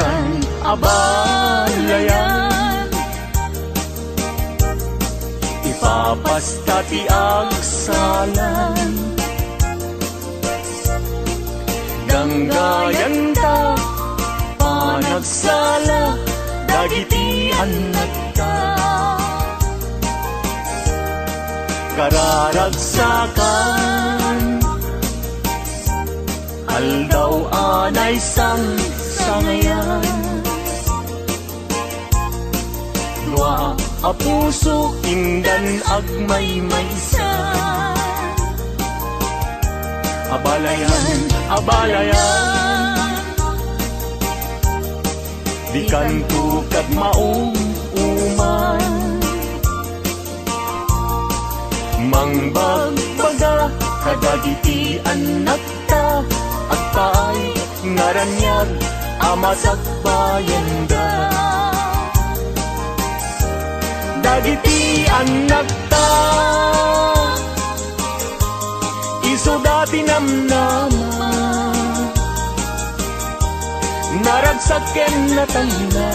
abalayan, abalayan. Ipapasta ti agsalan, ganggayan ta panagsala, dagiti anak ta. Kararagsakan, aldaw anay sangayan. Dua a puso indan agmaymaysa, abalayan, abalayan. Di kanto kag maong uman, mangbagbaga kadagiti anak ta, at paay ngaranyag amasak bayanda. Dagiti anak ta, iso dati namnama, naragsaken na tayna,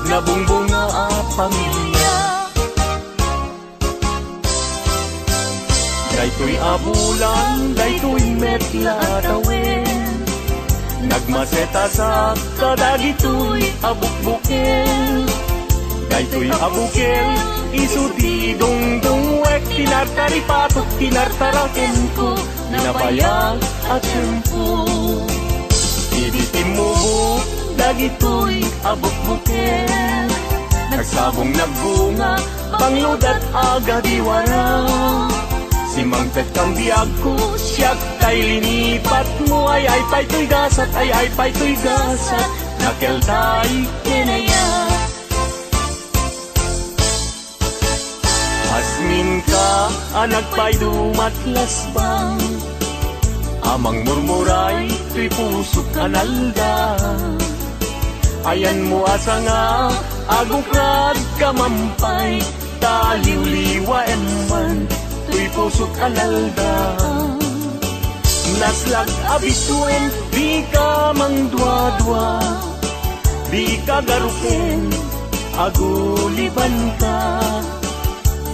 nabungbunga a pamilya. Daytoy abulan, daytoy metla tawin, nagmaseta sa kadagitoy abukbukel. Daytoy abukel, isuti dungdungwek, tinartari patok, tinartaraken ko, nabayag at tempo. Ibitimubuk, dagitoy abukbukel, nagsabong nagbunga, pangludat aga diwara. Simangpet kang biyag ko, siyak tay linipat mo, ay pa'y gasat, ay pa'y gasat, nakel tay kinaya. Asmin ka, anak pa'y dumatlas bang, amang murmuray, tuy pusok analda. Ayan mo asa nga, agukrad kamampay, taliw-liwa eman, tuy pusok alalda. Naslag abisuen, di ka mangdwa-dwa, di ka garuken, aguliban ka.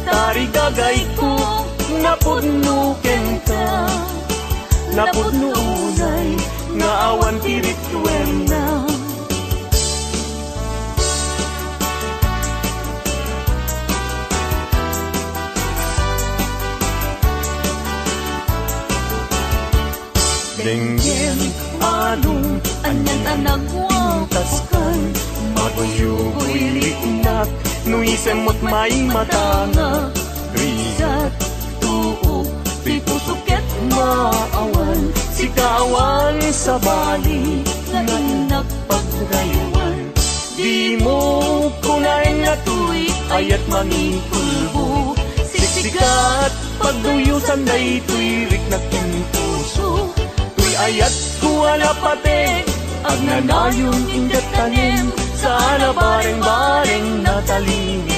Tari gagay ko, napudnuken ka, napudnunay, nga awan tirituen na. Denggen anong anyan anak wataskan, maguyugoy liknak, nuisemot may matanga. Rigat tuog, di pusuket maawan, sikawan sa bali, nganak pagrayuan. Di mo kunain na tuy, ayat mangikulbo, siksikat pagduyusan day tuy riknak in puso. Ayat kuwala pate, agnanayon indat tanim, sana bareng-bareng natalingin.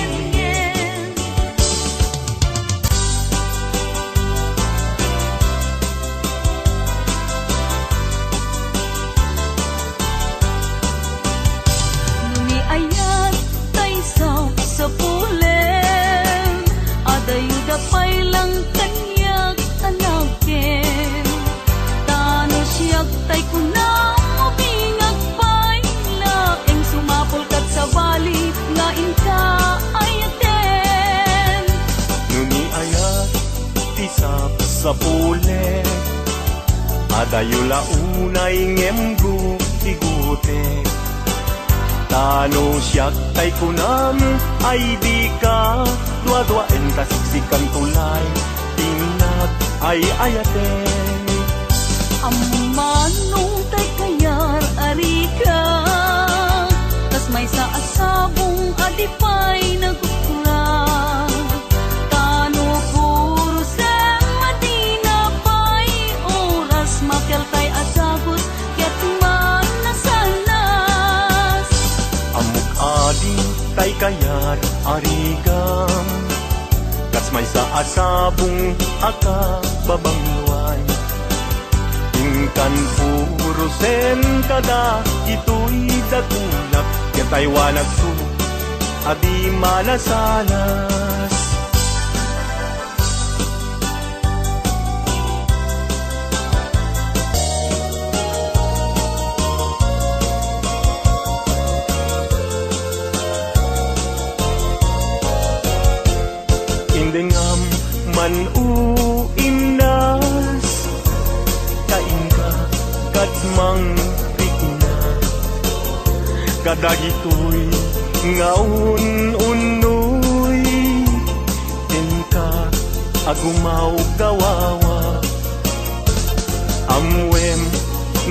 Nuni ayat tay sa pulen, adayuda pa'y lang kanyak anakin. Tay kunang mabingag pa'y laeng sumapol kat sa bali, nga inka ayaten. Nuni ayat tisap sa pule, adayula unay ngemgu tigutek. Tano siyak tay kunam ay di ka, dua-duaen kasiksikan tulay, tinag ay ayaten. Manong tay kayar arika, tas may sa asabong adipay nagukura. Tano puro sem madina pa'y oras, makel tay asagos, ket man nasanas. Amuk adi tay kayar arigam, kas may sa asabong aka babangluay. Kan puro sen kada ito'y dakulak ket taywanag ko adi malasalas. Indengam man uinas kainga kadmang rikna kadagitoy ngaun unoy inka agumaw gawawa amwem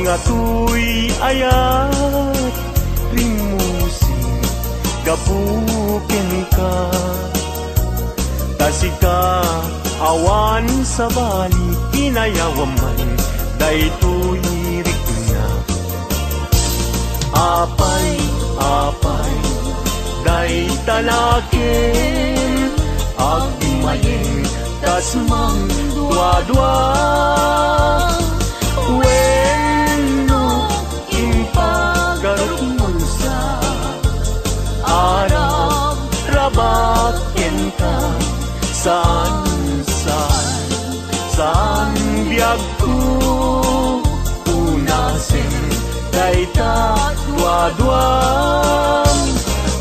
ngatuy ayat rimusing gapuken ka tasika awan sa bali inayawaman daytoy rikna apay day talakin agmayeng tasmang dua-dua wenno impagarumun sa arab rabaken ka saan biag ko unasin dayta dua-duam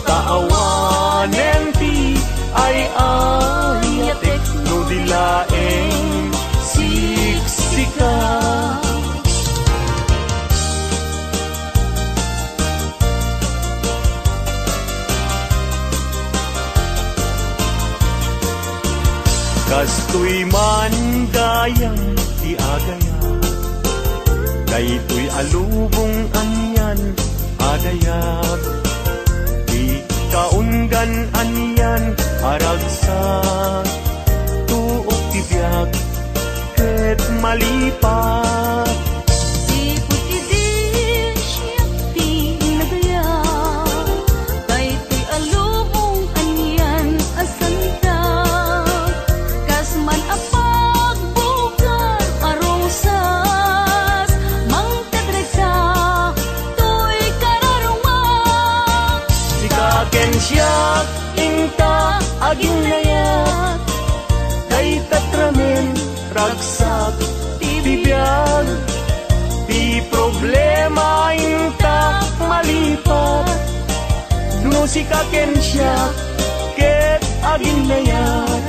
taawanen ti ay ayatek no dilaeng siksika. Kastoy man gayang ti agaya daytoy alubong anyan adayag di kaunggan anyan aragsak tuok ti biag ket malipat Sipot idin siya pinagaya daytoy alubong anyan asanta kasman apag bukan arosas mangtadresa toy kararumang sikaken siyak inta aging layat day tatramen ragsak tibiyag di problema inta malipat no sikaken siyak ket aging layat.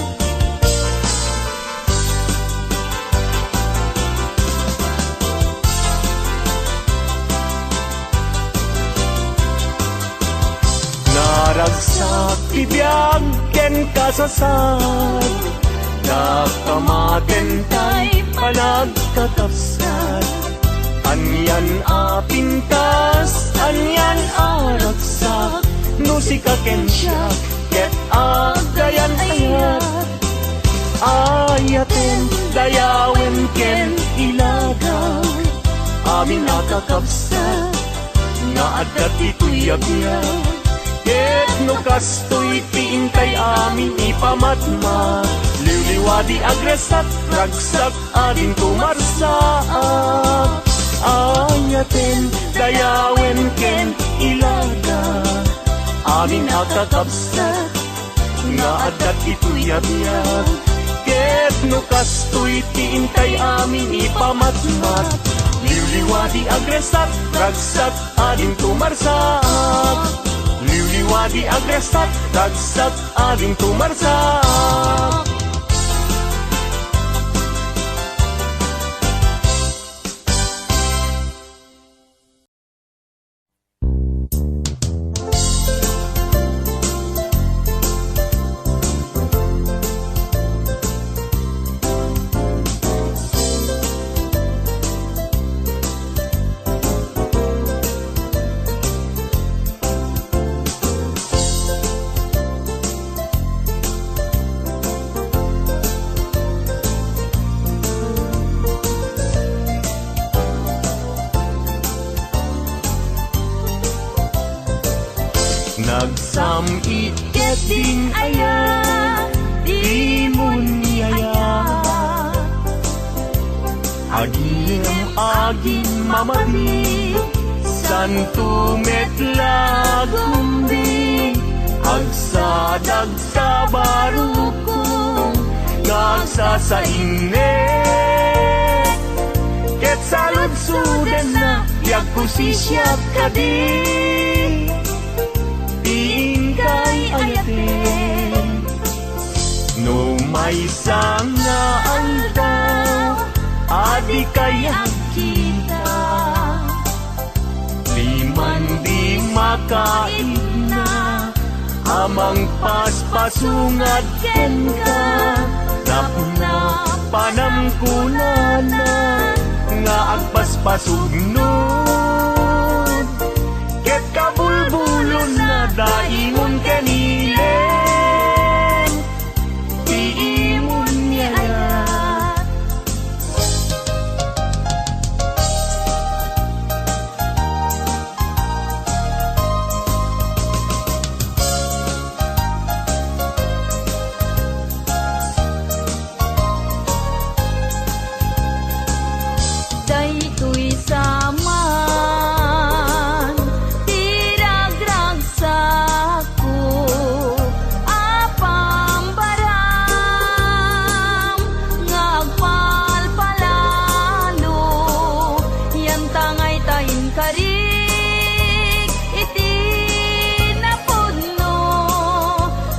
Naragsak tibiyag ken kasasad nakamaten tay panagkakapsat anyan apintas anyan aragsak no sikaken siya ket agayan ayat ayaten dayawen ken ilaga amin nakakapsat nga addat ito'y agyan ket no kastoy piintay amin ipamatma liwliwadi agresat ragsak adin tumarsaak ayaten dayawen ken ilaga amin akakapsat nga addat ito'y abiyag ket no kastoy piintay amin ipamatmat liwliwadi agresat ragsak adin tumarsaak liwliwadi agresat ragsak ading tumarsak. Nagsam-iket din aya, di mo niyaya. Aging mamali Santo metlag kumbing agsadag sa barukong ngagsa sa init ket salud-suden na yag kusisyak kadi tiing kay ayaten no may nga aldaw adi kayang kita liman di makain na amang paspasungad ken ka napna panamkunanan nga agpaspasugnod ket kabulbulon na daingon kanilen tiimon niyayat Daytoy saman tiragragsaku apang baram ngagpalpalalo yan tangay tayin karik iti napudno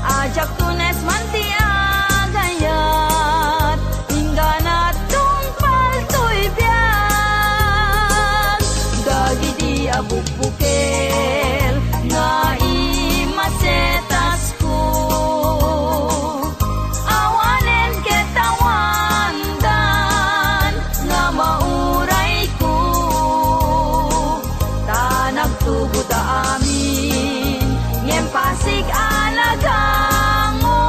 ajak tunes manti agayat ingganat tungpal to'y biag dagiti abukbukel nga imasetas ko awanen ketawandan nga mauray ko tanagtubo ta amin ngem pasig alagango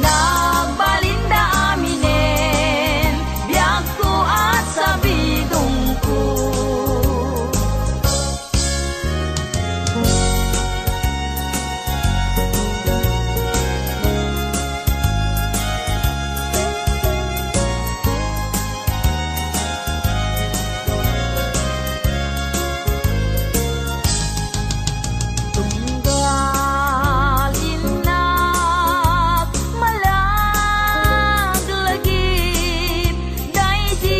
nagbalinda aminen biag ko at sabidong ko tunggal inak malaglagip day di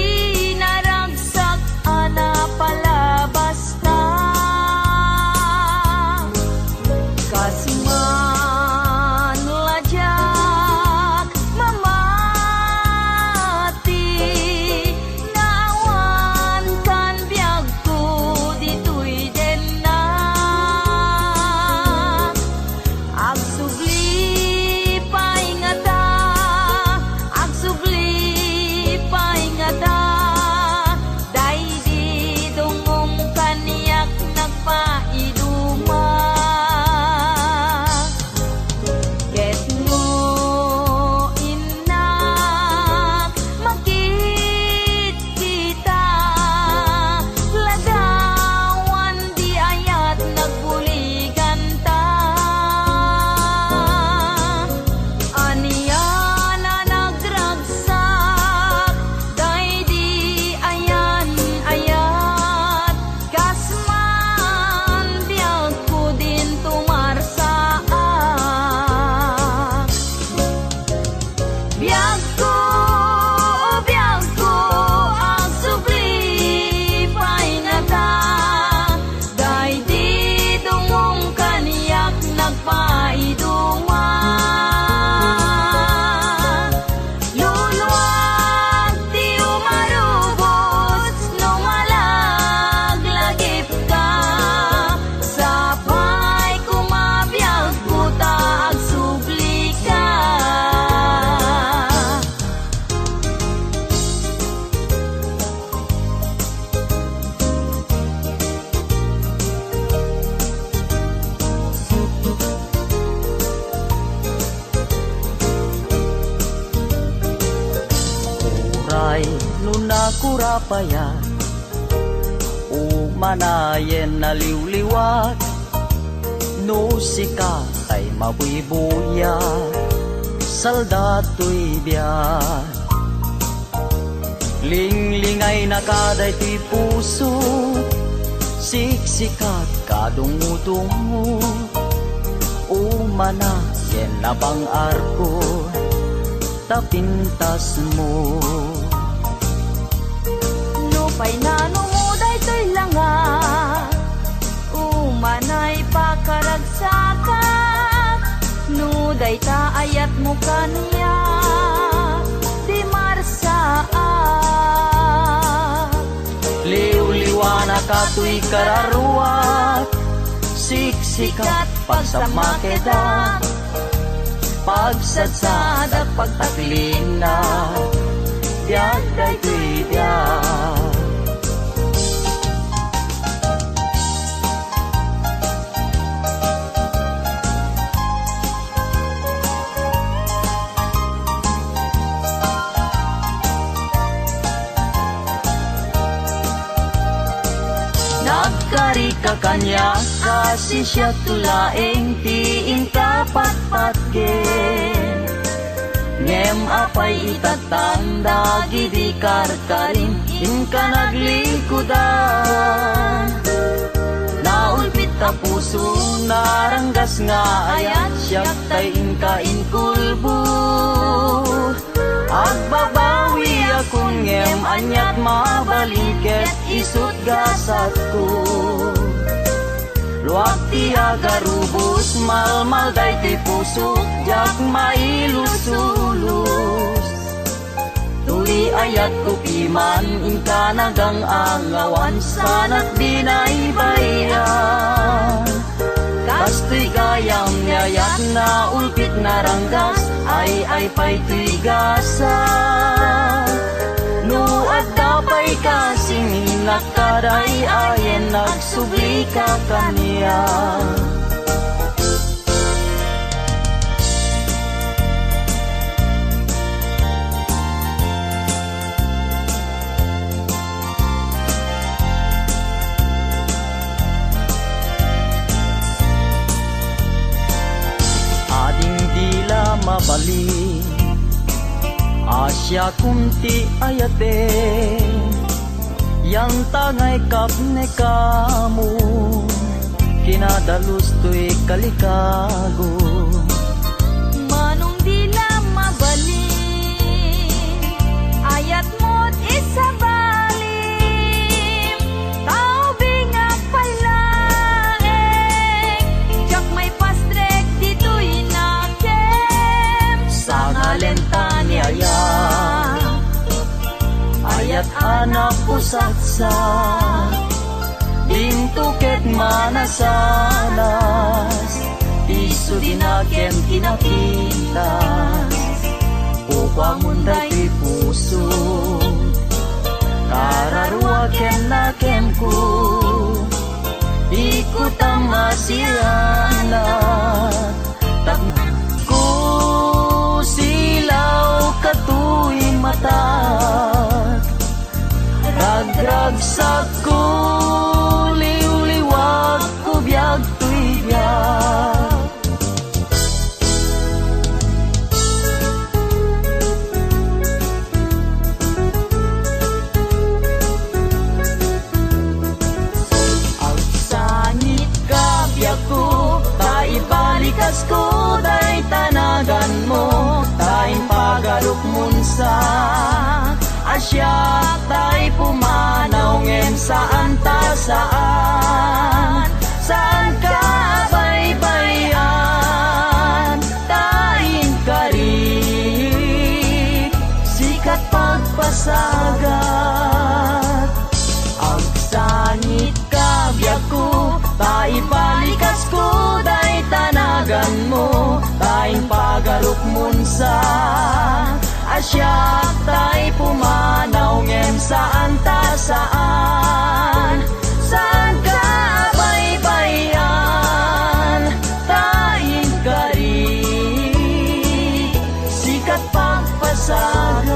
naragsak ana palabas na kasman ladyak mamati nawan kan biag ko ditoy den na agsubli paingata day di dungong kaniyak nagpaiduma ket mo inak makit kita ladawan di ayat nagbuligan ta aniya na nagragsak day di ayan ayat kasman biag ko din tumarsaak biag ko ang subli paingata day di dungong kaniyak nagpaiduma luluwag ti umarubos no malaglagip ka sapay kumabiyag ko ta agsubli ka Uray nunakurapayan umanayen na liwliwat no sika kay mabuibuya saldato'y biyan linglingay na kaday ti puso siksikat kadungo-dungo umana yen nabang arko tapintas mo Nupay nanunguday to'y langa Umanay pakaragsakat Nuday ta ayat mo kaniya Di marsaat liw-liwana kato'y kararuat siksikat pagsamakeda pagsadsad at pagtaklina diag daytoy diag Nagkari ka kanya kasi siya tulaeng tiin kapatpatgen Ngem apay itatanda gidi karkarin in ka naglikudan Naulpit ta puso naranggas nga ayat siyak tay inkain kulbo Agbabawi akong ngem anyat mabaliket isut gasat ko Luwag ti agarubos malmal day ti pusok jak mailusulus Tuli ayat ko piman inka nagang angawan sanat binaybayan Kastoy gayam yayat na ulpit na ranggas ay pa'y tigasa No at dapay kasing hinakaray ayen nagsubli ka kaniya mabali Asya kunti ayate Yang tangay kapne kamu Kinadalus to'y kalikago Manong dila mabali Ayat mo't isabalim Tao bingak palaeng Jak may pastrek dito'y nakem Sa ngalenta ni Ayat anak pusatsa Dintuket manasanas Isu dinakem kinapintas Upang munday ti puso Kararuaken nakem ko Ikut ang masirana Ko silaw katuy mata Ragragsak ko liw-liwag ko biyag tuy biyag Ang sangit ka biyag ko taibalikas ko day tanagan mo tayong pagaruk munsa Asya tay pumanaw ngem saan ta saan Saan ka baybayan Taing kari Sikat pagpasagat Ang sangit ka biyak ko taibalikas ko day tanagan mo Taing pagaruk munsa Asyak tay pumanaw ngem saan ta saan Saan ka baybayan Taing kari Sikat pagpasagat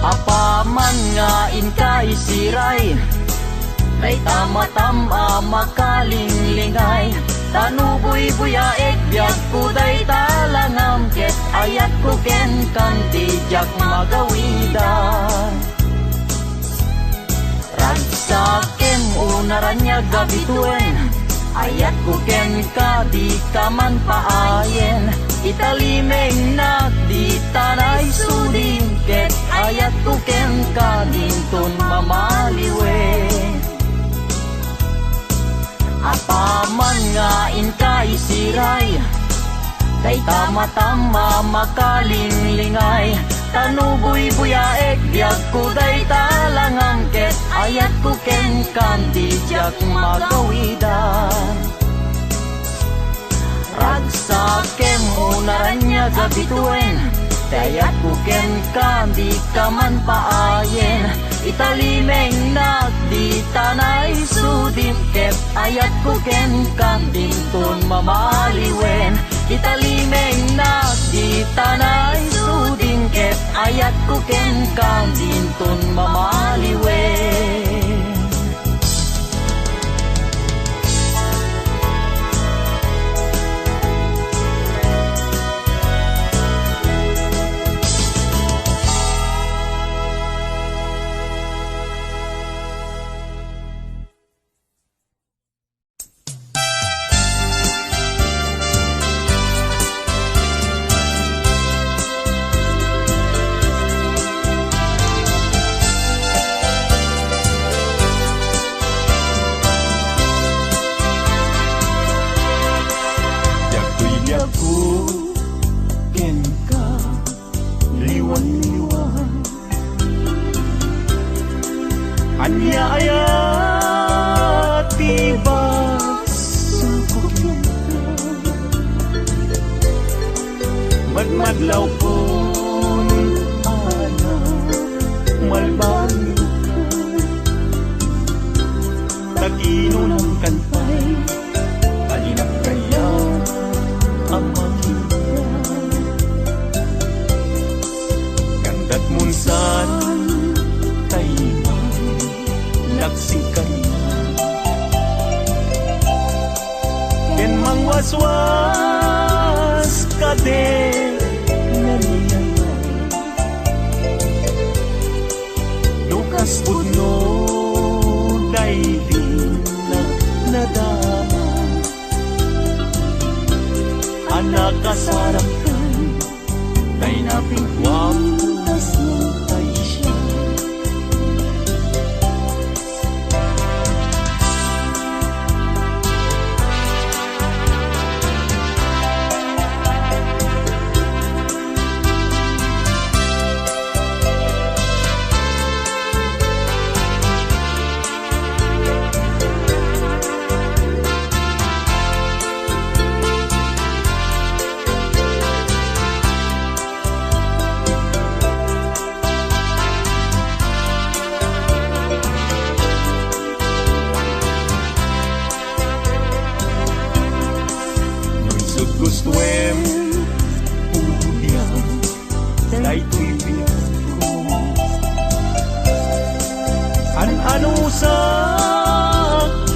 Apaman nga inkay siray May tama-tama makalinglinay Tanuboy ko day talangam ket ayat ko ken kan tijak magawidan. Ragsakem unaranya gabituen, ayat ko ken ka di ka man paayen. Italimeng nak di tanay sudin ket ayat ko ken ka dinton mamaliwen. Apaman nga inkay siray, day tama-tama makalingling-lingay. Tanuboy buyaek biag ko day talangam ket ayat ko ken kandi jak magawidan. Ragsakem unaranya gabituen, dayat ko ken kandi ka man paayen. Italimeng nak di tanay sudin ket ayat ko ken kanding ton mamaliwen. Italimeng nak di tanay sudin ket ayat ko ken kanding ton mamaliwen. Anya ayat tiba sungkok magmadlaw pun ana malbang taginunang kantay alinap kaya ang makita gandat munsan laksing kanina ken mangwaswas kade naniyay dukas pudno daydin na nadama anak kasarakan day napingwam tas tay siya. Gustuem udiam day tuibig ko an-ano sa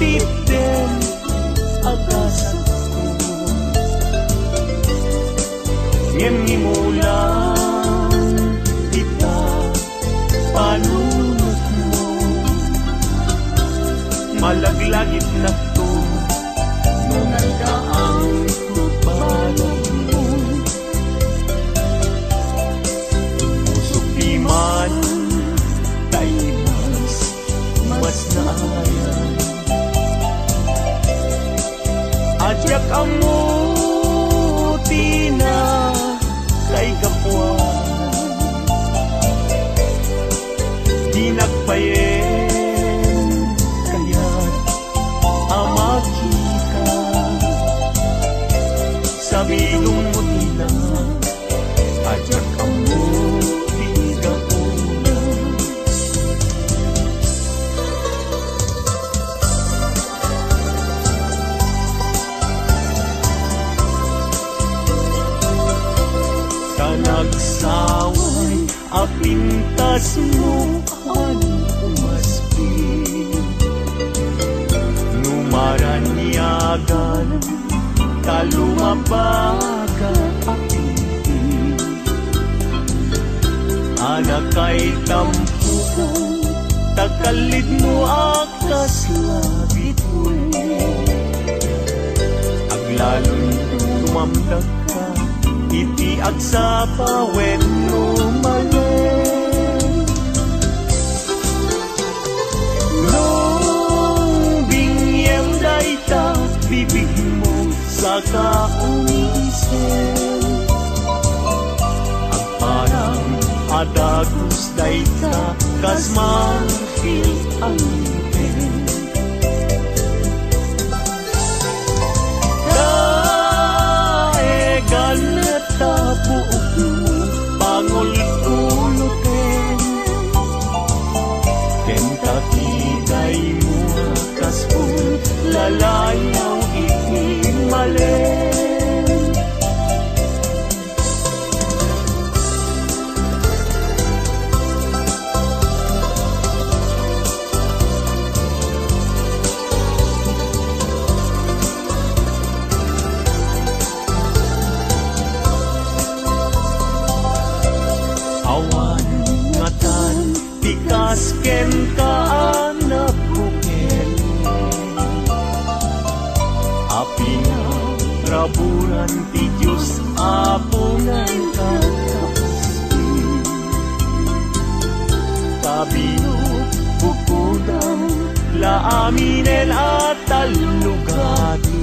titen agas ko ngem nimulang kita panunot mo malaglagit na to nung nagdaang pusok di man tayo mas naayan adyak ang muti na kay kapwa di nagpayen kaya't amakita sabidong mutila adyak ang muti kapuna. Sa nagsaway apintas mo ang umaspin numaranyagan talumabaga apiti anak kay tampukan takalit mo akas labit mo aglalong tumamdag ka iti agsapa when lumalen nung bingyem dayta bibig mo sa kaunisen agparang adagus dayta kas marfil ang ipin daegan ta buok mo pangul-ulutin Kentucky day mo kaspul lalayaw itimalen awan ngatan tikas ken kaanak bukel api nga raburan ti Diyos apungan kakasti kabino bukudang laaminen at talugati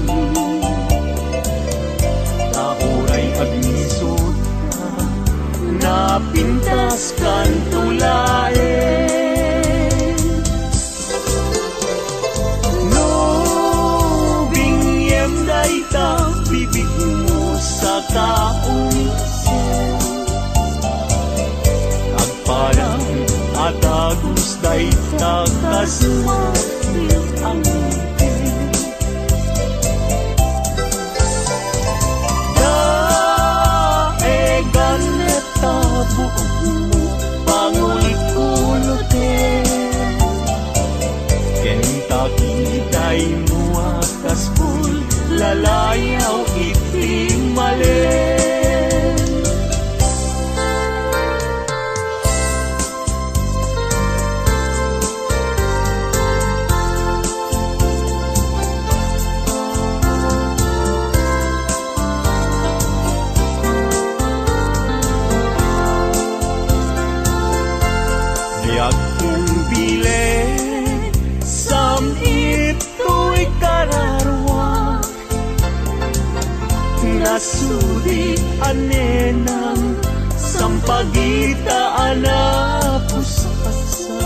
nauray agnisod ka napintas kan tulaen no bingyem dayta bibig mo sa kaunisen agparang atagus dayta kasmafil ang ipin daegan neta buok mo pangul-ulutin Kentucky day mo akaspul lalayaw itimalen Diag kong bile sam ito'y kararwak nasudi anenang sampagita anapusasa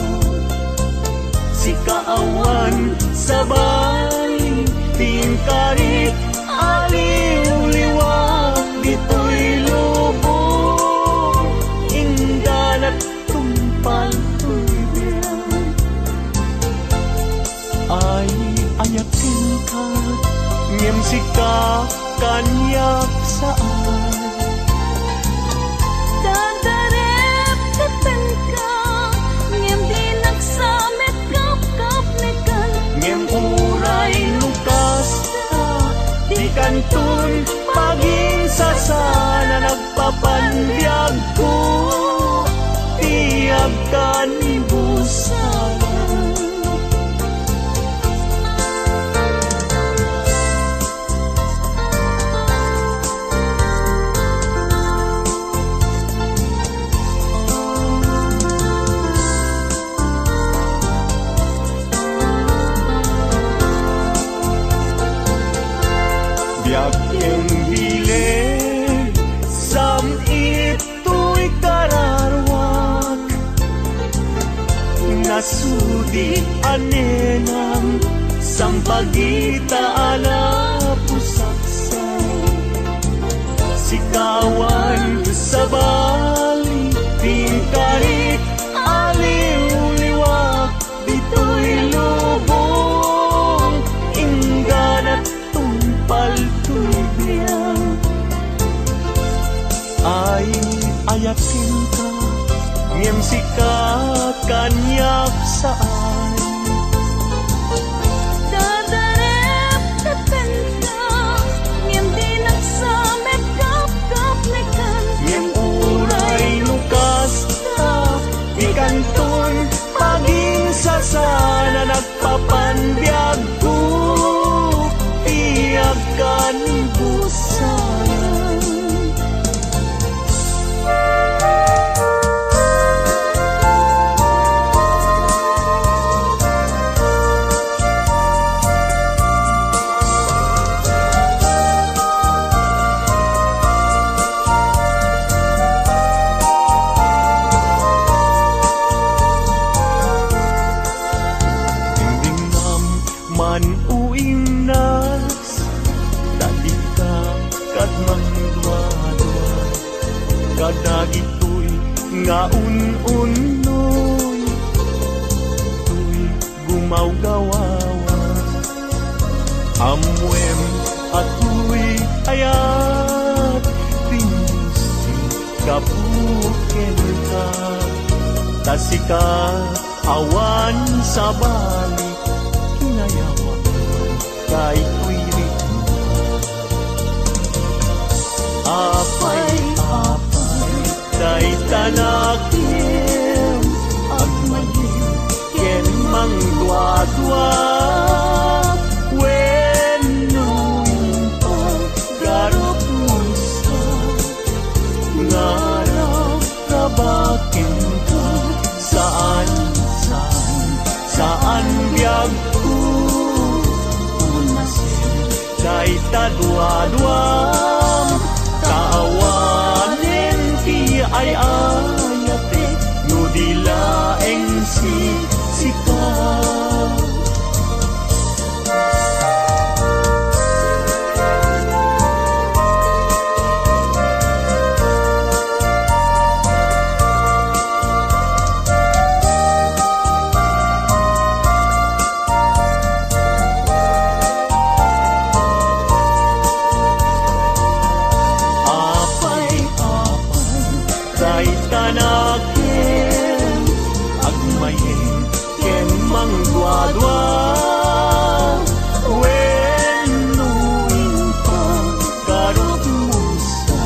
si kaawan sa bali tingkarit aliw-liwak dito'y lubong indanat tumpal ay ayakin ka ngem sika kanyak saan Dadarep tepen ka ngem di nagsamet kap-kap nekan ngem uray lukas ka di kantun paging sasana nagpapanbiyag ko tiyag ka ni busan biag ken bileg sam ito'y kararwak nasudi anenang sampagita alapusaksan sikawan sa bali tingkarit aliw-liwak dito'y lubong ingganat tumpal tuibiyang ay ayakin ka ngem sika kanyak saan Dadarep tepen ka ngem Dagitoy nga un-unoy tuy gumawgawawa amwem at tuy ayat pinusi kapuken ka tasika awan sa balik kinayawan kay tuy ritmo apay day tanakim agmayim ken mangdwa-dwa wenno impang garot musa ngaraw rabakin ka saan biyag ko unasin day tadwa-dwam kaawanin ti ay ayate no dilaeng sika tanakin agmayin ken mangdwa-dwa wenno impang karot musa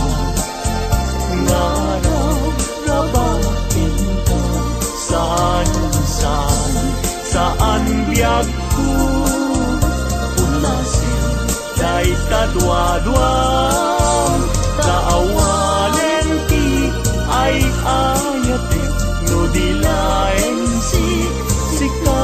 ngaraw rabakin ka saan biyag ko ulasin day tadwa-dwa kaawanen ti ay ayate no dilaeng sika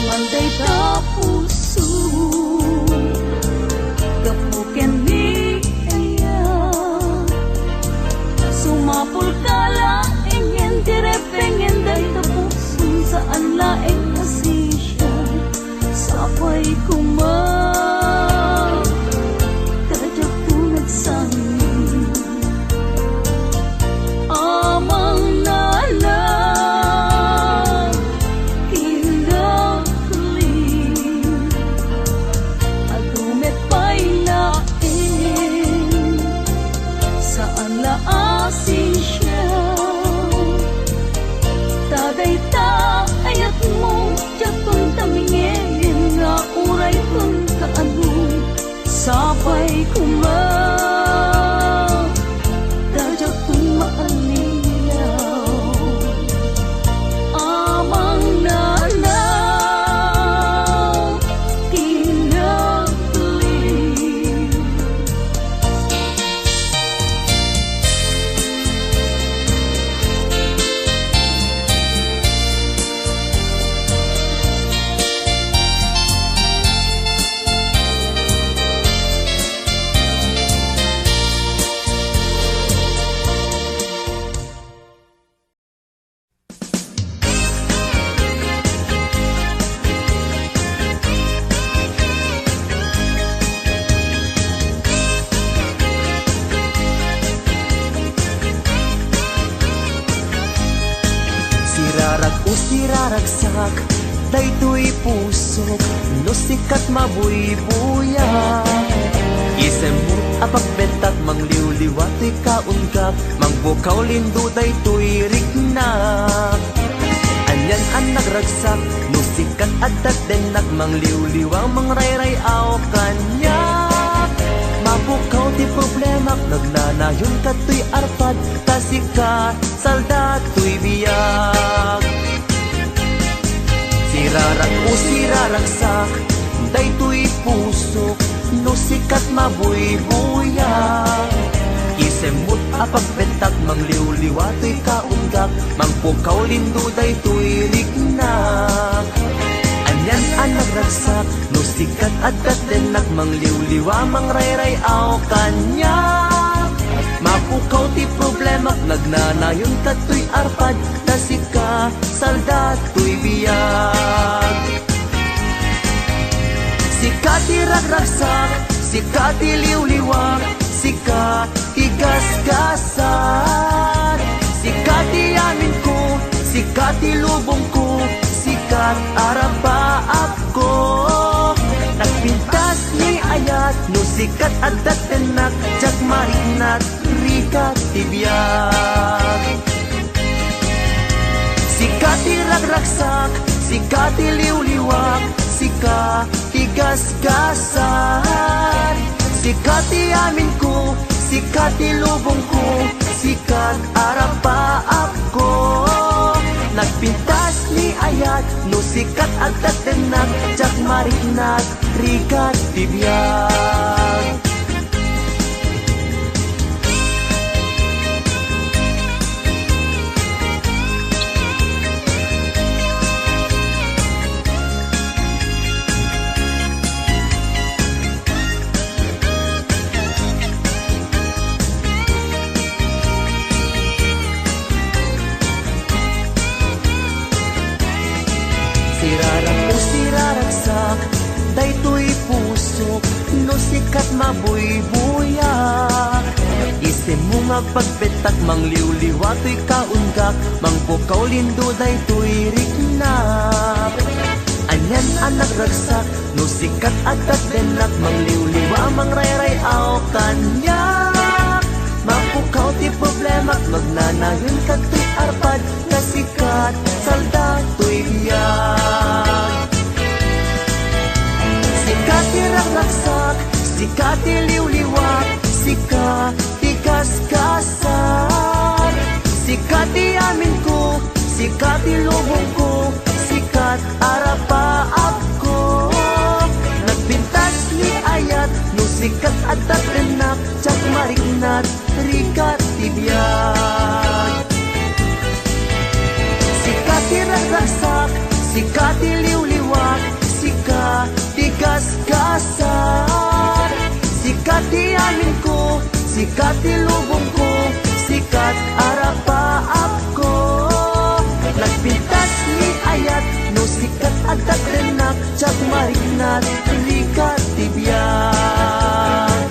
Manday ka puso kapuken ni aya sumapul ka laeng direpengen day tapusun saan laeng asisya sapay kuma kadyak ko nagsangin amang nana asisya taday ta ayat mo jatun tamingin nga uray kun kaano sapay kuma dajak kun maaliyaw amang nanaw kinagli siraragsak daytoy pusok no sikat mabuybuya isemut apagbentat mangliwliwatoy kaungkap mangbukaw lindo daytoy rignak anyan ang nagragsak no sikat adat denak mangliwliwang mangrayrayaw kanyak mabukaw ti problemak nagnanayon katoy arpad kasika saldatoy biyak siraragsak daytoy pusok no sikat mabuybuyak isemut apagbentak mangliwliwatoy kaunggak mangpukaw lindo daytoy rignak anyan ang nagragsak no sikat at datenak mangliwliwa mangrayrayaw kanya. Mapukaw ti problema nagnanayon katoy arpad tasika saldatoy biyag. Sika ti ragragsak, sika ti liwliwag, sika ti gasgasan, sika ti amin ko, sika ti lubong ko, sikat arabaak ko. Nagpintas ni ayat no sikat at datenak jak marinat rikat ti biyag. Sika ti ragragsak, sika ti liwliwag, sika ti gasgasan, sika ti amin ko, sika ti lubong ko, sikat arapaak ko. Nagpintas ni ayat no sikat at datenak jak marinat rikat ti biyag. Siraragsak, daytoy pusok, no sikat mabuybuyak. Isim mo nga pagpetak, mangliwliwa to'y kaunggak, mangpukaw lindo daytoy riknap. Anyan anak ragsak, no sikat at datenak, mangliwliwa mangrayrayaw kanyak. Mapukaw ti problema, magnanayon katoy arpad, kasikat saldatoy biyag. Sika ti ragragsak, sika ti liwliwag, sika ti gasgasan, sika ti amin ko, sika ti lubong ko, sikat arapaak ko. Nagpintas ni ayat no sikat at datenak jak marinat rikat ti biyag. Sika ti ragragsak, sika ti liwliwag, sika ti gasgasan, sika ti amin ko, sika ti lubong ko, sikat arapaak ko. Nagpintas ni ayat no sikat at datenak jak marinat rikat ti biyag.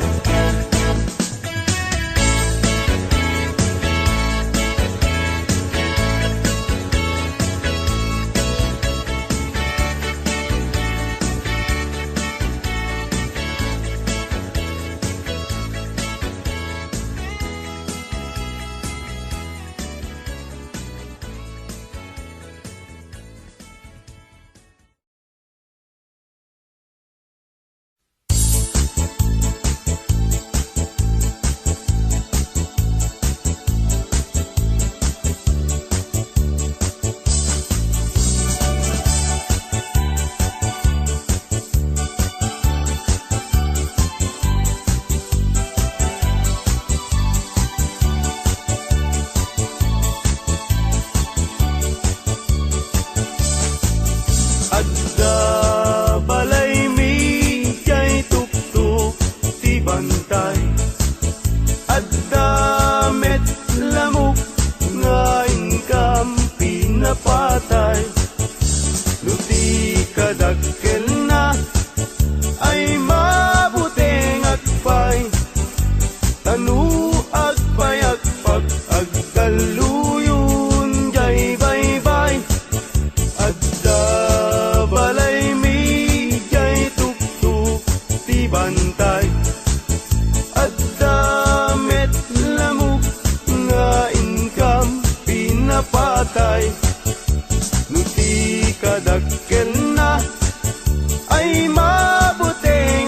Nuti kadakkel na ay mabuting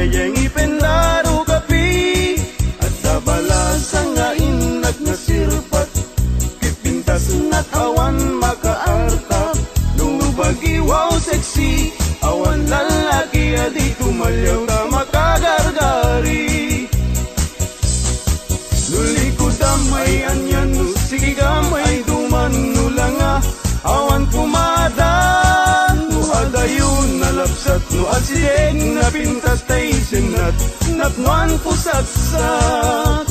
bayeng ipendaro kapi at dabalasang nga inak na sirpat kipintas nat awan makaartap nubagi wow sexy awan lalaki adi tumalyaw na makagargari lulikod damay anyan no sige gamay duman no langa awan kumada no adayon nalapsat no asideng na pintas tay senat natnuan pusatsak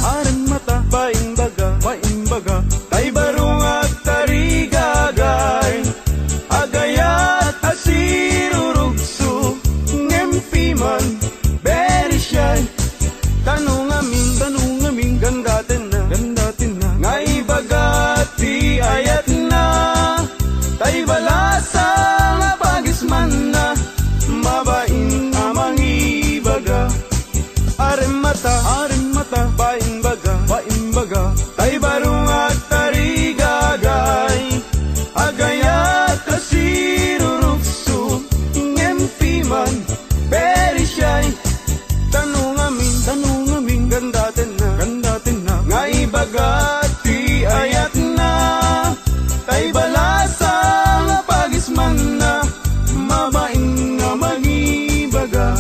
Aremata, baimbaga, tay barong at tarigagay, agayat asirurugso, ngempiman, very shy. Tanong aming, gandatin na, ngay bagati ayat na, tay balasa, pagisman na, mabain amang ibaga. Aremata, baimbaga, tay barong at tarigagay, agayat asirurukso, ngempiman, very shy. Tanong aming, gandatin na, ngay bagati ayat na, tay balasa, pagisman na, mabain na magibaga.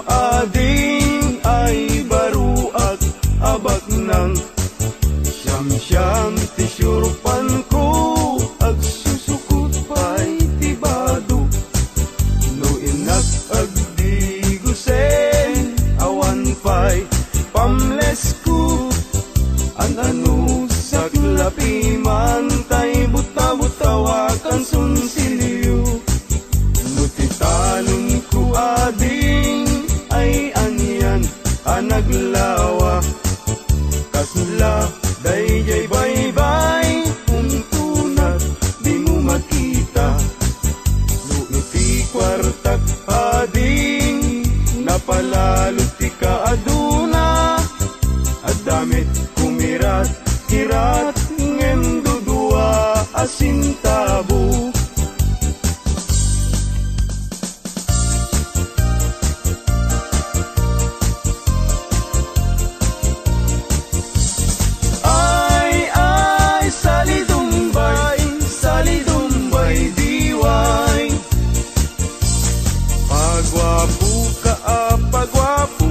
Ading ay baruak abak ng siyam-siyam tisyurpan ko ag susukot pa'y tibado no inak ag di gusen awan pa'y pamles ko an ano saklapi man tay buta-butawakan sunsiliyo no titalon ko ading ay anyan anaglawa kasla dayjay baybay untunat di mo makita no iti kwartak ading napalalot ti kaaduna at damit kumirat kirat ngem dudua asintabo. Pagwapo,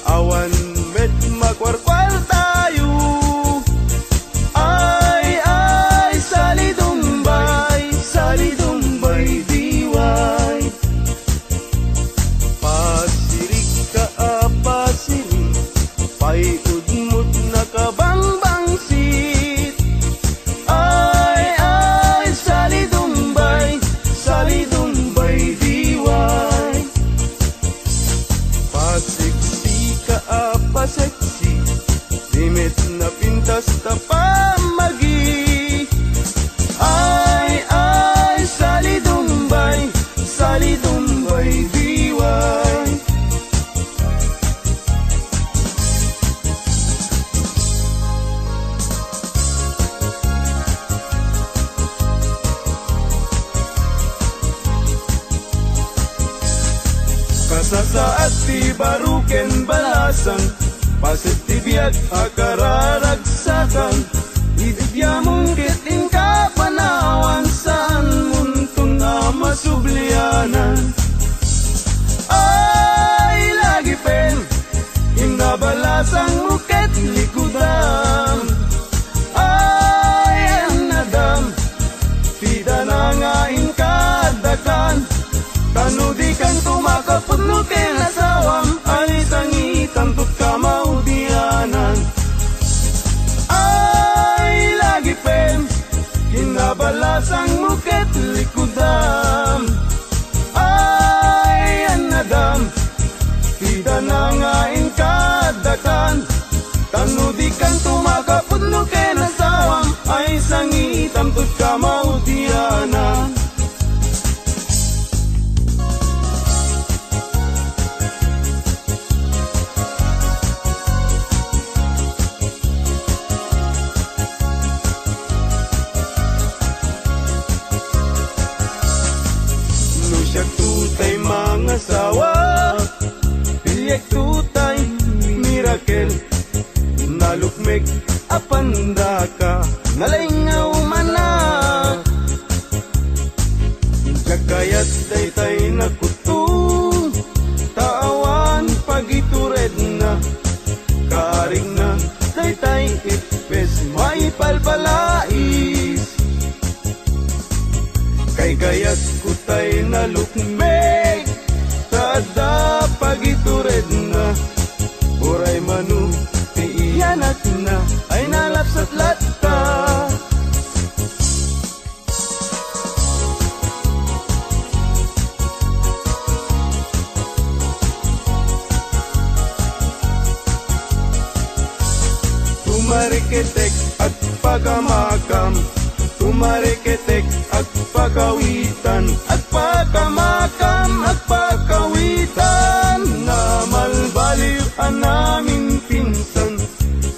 awan met magwarkwal tayo. Ay, salidumbay, diway. Pasirik ka, pasirik, paiudmut na kabangbangsit. Ay, salidumbay, diway. Pasiksi ka seksi limit na pintas na pamagi ay salidumbay diway. Kasasaat ti baruken balasan pasit ti biag akararagsakan ibigya mong kiting kapanawan saan muntong na masublianan. Ay lagi pen inabalasang muket likudan. Ay anadam tida na nga inkadakan tanudikan tumakapot no kinasawam alisangitan tut kamaudianan. Ay lagi sang muket likudam ay anadam tida nangain kadakan tanudikan tumakapudlo kenasawam ay sangitam tut kamautianan. Siyak tutay mga sawa Pilyak tutay miracle Nalukmik apanda ka Nalingaw mana Jagayat daytay nakutung Tawan pagitured na Karing na daytay ipes May palpalais Kay gayat kutay na lukmek Tada pagitured na Buray manu tiiyanak na Ay nalapsat lata Tumariketek at pagamakam Tumariketek at pagawitan At pagamakam at pagawitan Na malbaliw namin pinsan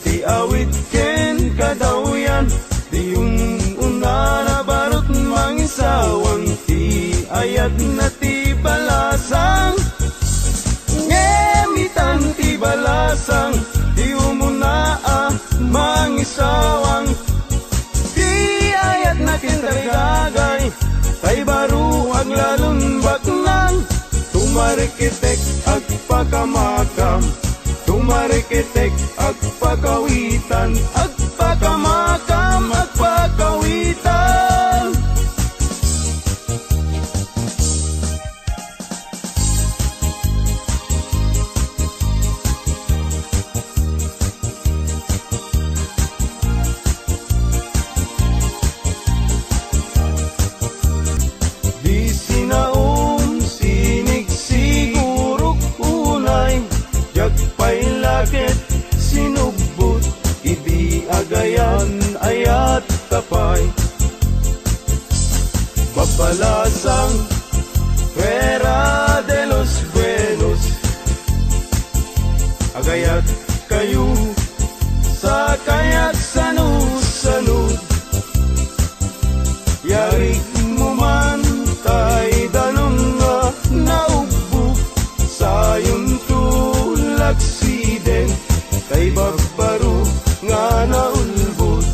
Di awit ken kadawyan Di yung una na barot mangisawang Di ayat na ti balasang Ngemitan ti balasang Di umuna mangisawang Nakintarigagay Tay baru ang lalunbak ng Tumarikitek at pagkamakam Tumarikitek at pagkawitan At pagkamakam at pagkawitan Sinubot, idi agayan ayat tapay Babalasang Fuera de los buenos Agayat kayo sa kayak sanud-sanud Yarik mo man tay danong nga naubog Sayon tulak siden Kay bagbaro nga naulbot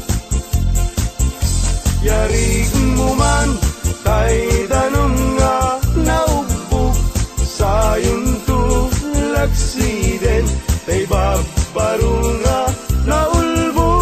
Yarig mo man tay danong nga naubog Sayon tulak siden Kay bagbaro nga naulbog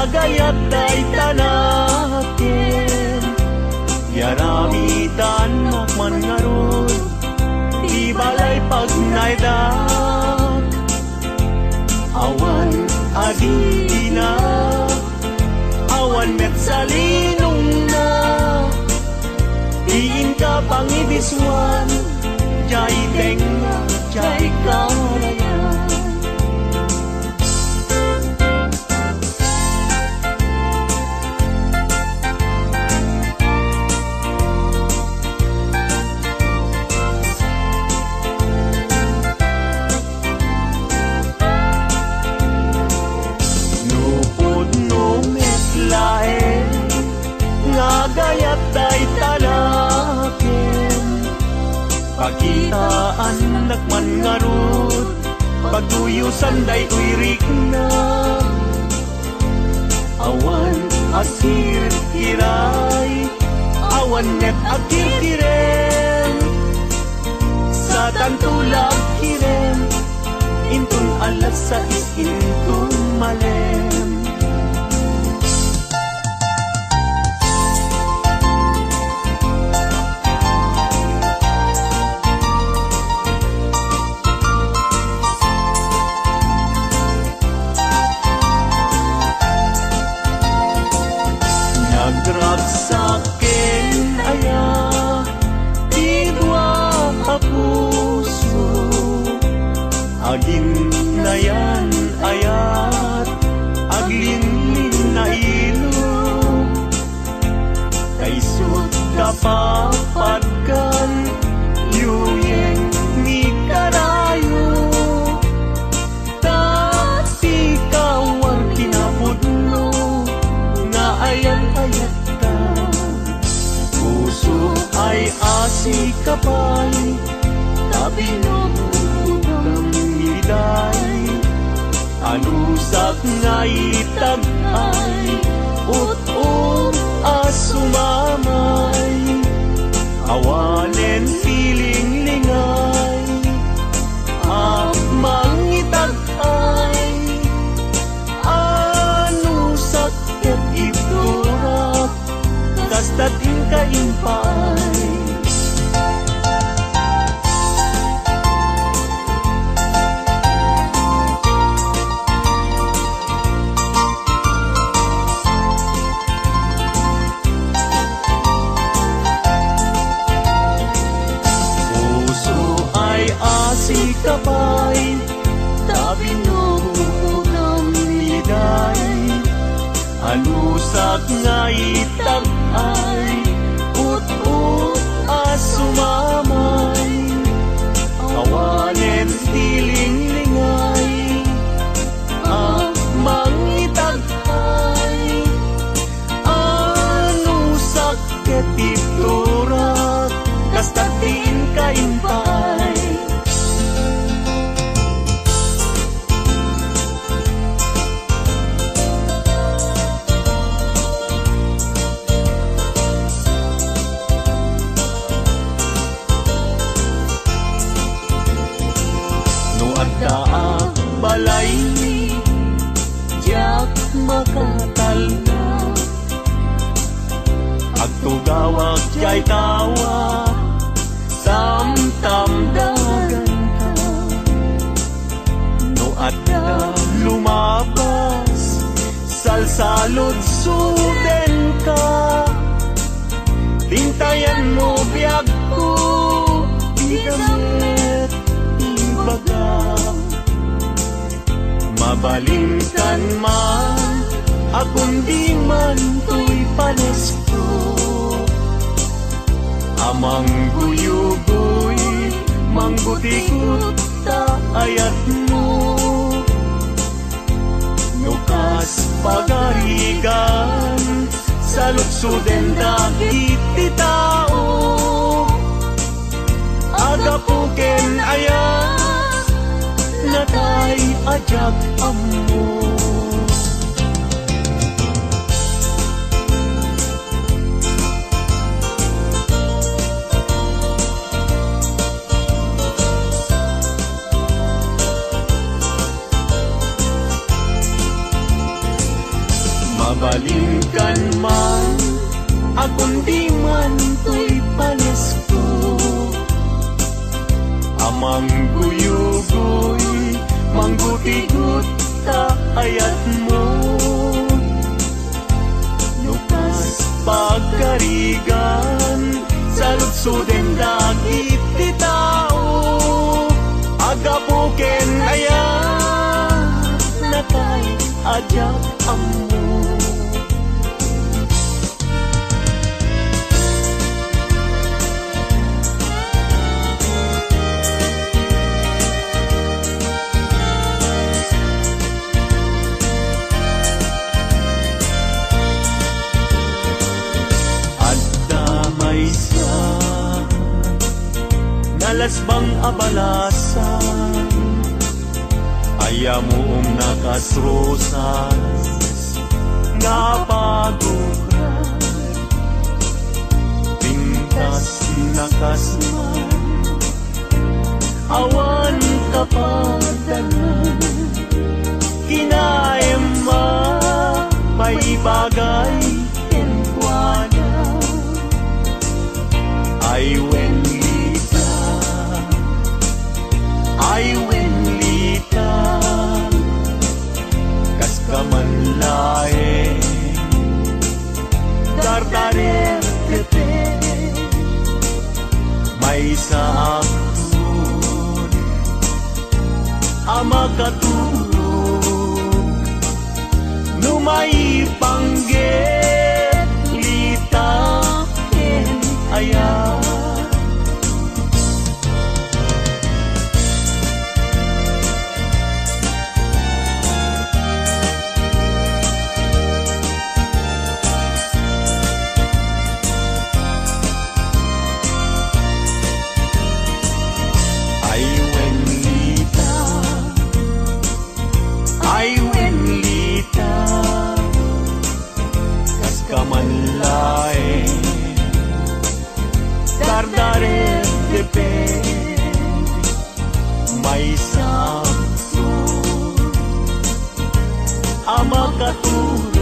Gayat day tanakin Yaramitan makman ngarun Di balay pag naidak Awan adina Awan met salinong na Diin ka pangibiswan Jai tenga, jai karayan taan nakman ngarut pagtuyusan day uyrik na awan asir kiray awan net akir kirem sa tantulag kirem intun alas sa intun malem Nagragsakin aya Tidwa ka puso Agin na yan ayat Aglinlin na ilo Kaisot kapapagkan Yuyeng ni karayo Tati kawar kinapudno Nga ayat-ayat ka Puso ay asi kapay Tabinong miday Anusak nga itagay Ut-ut asumamay Awanen piling lingay Akmang itagay Anusak ket iturak Kastatin kaimpay si kapay Tabinong miday Alusak nga itagay Ut-ut asumamay Kawanen tiling lingay Akmang itagay Anusak ketiturak Kastatin kaimpay balay ni Diyak makatalna Agtugawag kay tawa Samtamdagan ka No adda lumabas Salsalod suden ka Tintayan mo biyag ko Di gamit imbaga Mabalingkan man Akong di man to'y panesko Amang guyugoy Manggutikot ta ayat mo Nukas pagarigan Sa lutsuden dagit ti tao Agapuken ayat Natay ajak amo Mabalingkan man Akong di man to'y panesko Amang guyugoy Mangguti-gut ta ayat mo Nukas pagkarigan Sa lutsuden dagit ti tao Agapuken ayat Natay ajak amo lasbang abalasan, ayamuong nakasrosas, nga pagukran, pintas nakasman, awan kapadalan, kinaema, may bagay kenkwana, ay wenlita, ay wenlita, kas kamanlae, dardarer tepe, may sa aktun, ama katulog, numay pangget, lita, ken ayan. Ay wenlita, kas kamanlae, dardarer depende, may sakto, ama katulog,